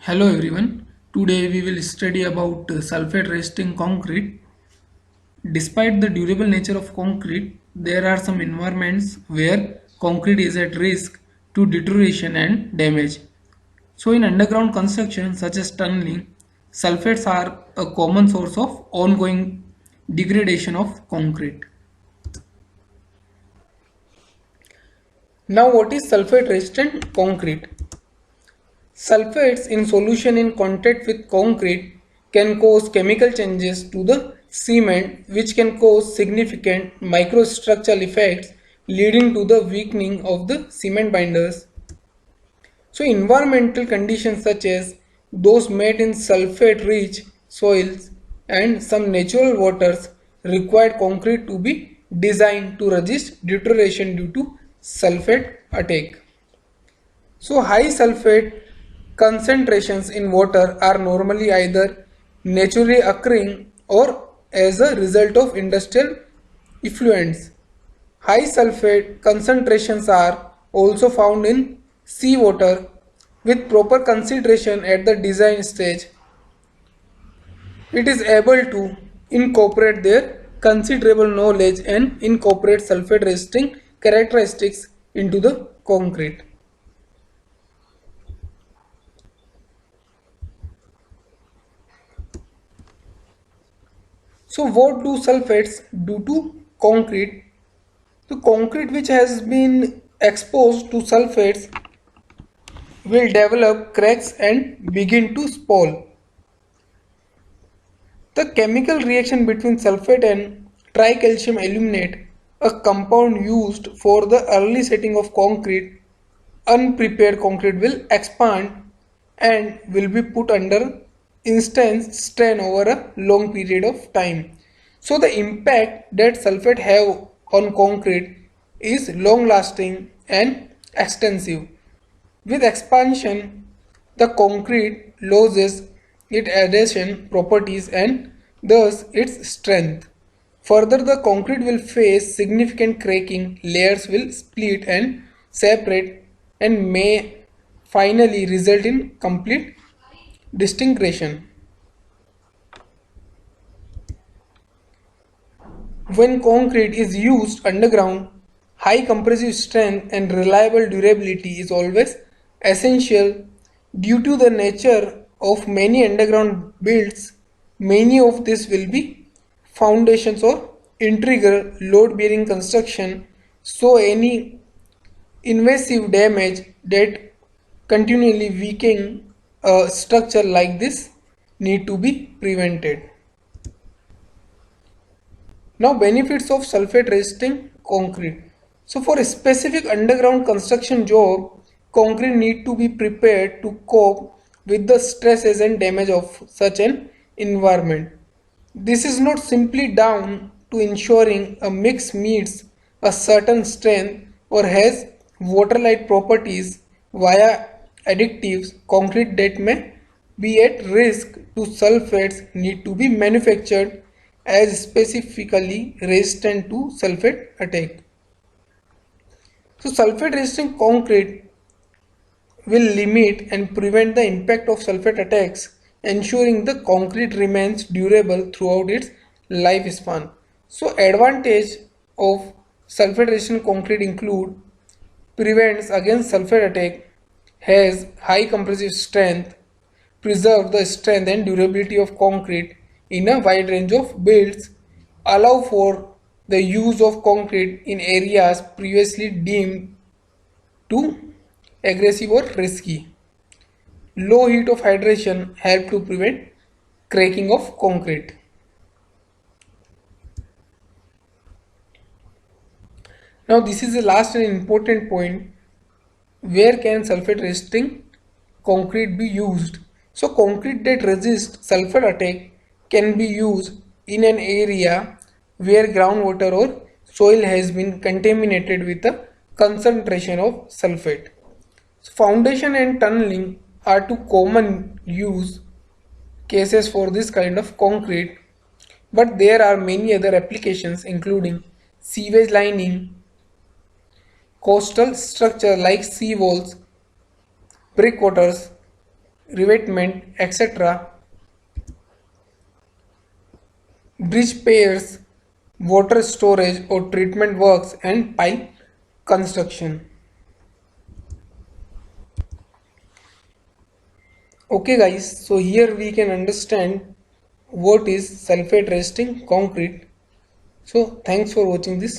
Hello everyone. Today we will study about sulfate resisting concrete. Despite the durable nature of concrete, there are some environments where concrete is at risk to deterioration and damage. So in underground construction such as tunneling, sulfates are a common source of ongoing degradation of concrete. Now what is sulfate resistant concrete? Sulfates in solution in contact with concrete can cause chemical changes to the cement which can cause significant microstructural effects leading to the weakening of the cement binders. So environmental conditions such as those met in sulfate rich soils and some natural waters require concrete to be designed to resist deterioration due to sulfate attack. So high sulfate concentrations in water are normally either naturally occurring or as a result of industrial effluents. High sulfate concentrations are also found in seawater. With proper consideration at the design stage, it is able to incorporate their considerable knowledge and incorporate sulfate resisting characteristics into the concrete. So what do sulfates do to concrete? The concrete which has been exposed to sulfates will develop cracks and begin to spoil. The chemical reaction between sulfate and tricalcium aluminate, a compound used for the early setting of concrete, unprepared concrete will expand and will be put under intense strain over a long period of time. So the impact that sulfate have on concrete is long lasting and extensive. With expansion, the concrete loses its adhesion properties and thus its strength. Further, the concrete will face significant cracking, layers will split and separate, and may finally result in complete disintegration. When concrete is used underground, high compressive strength and reliable durability is always essential due to the nature of many underground builds. Many of this will be foundations or integral load bearing construction, so any invasive damage that continually weaken a structure like this need to be prevented. Now benefits of sulfate resisting concrete. So for a specific underground construction job, concrete need to be prepared to cope with the stresses and damage of such an environment. This is not simply down to ensuring a mix meets a certain strength or has water-like properties via additives. Concrete that may be at risk to sulfates need to be manufactured as specifically resistant to sulfate attack. So sulfate resistant concrete will limit and prevent the impact of sulfate attacks, ensuring the concrete remains durable throughout its lifespan. So advantage of sulfate resistant concrete include prevents against sulfate attack, has high compressive strength, preserve the strength and durability of concrete in a wide range of builds, allow for the use of concrete in areas previously deemed too aggressive or risky. Low heat of hydration help to prevent cracking of concrete. Now this is the last and important point. Where can sulfate resisting concrete be used? So concrete that resists sulfate attack can be used in an area where groundwater or soil has been contaminated with a concentration of sulfate. So foundation and tunneling are two common use cases for this kind of concrete, but there are many other applications including sewage lining, coastal structure like sea walls, breakwaters, revetment, etc., bridge pairs, water storage or treatment works, and pile construction. Okay guys, so here we can understand what is sulfate resisting concrete. So thanks for watching this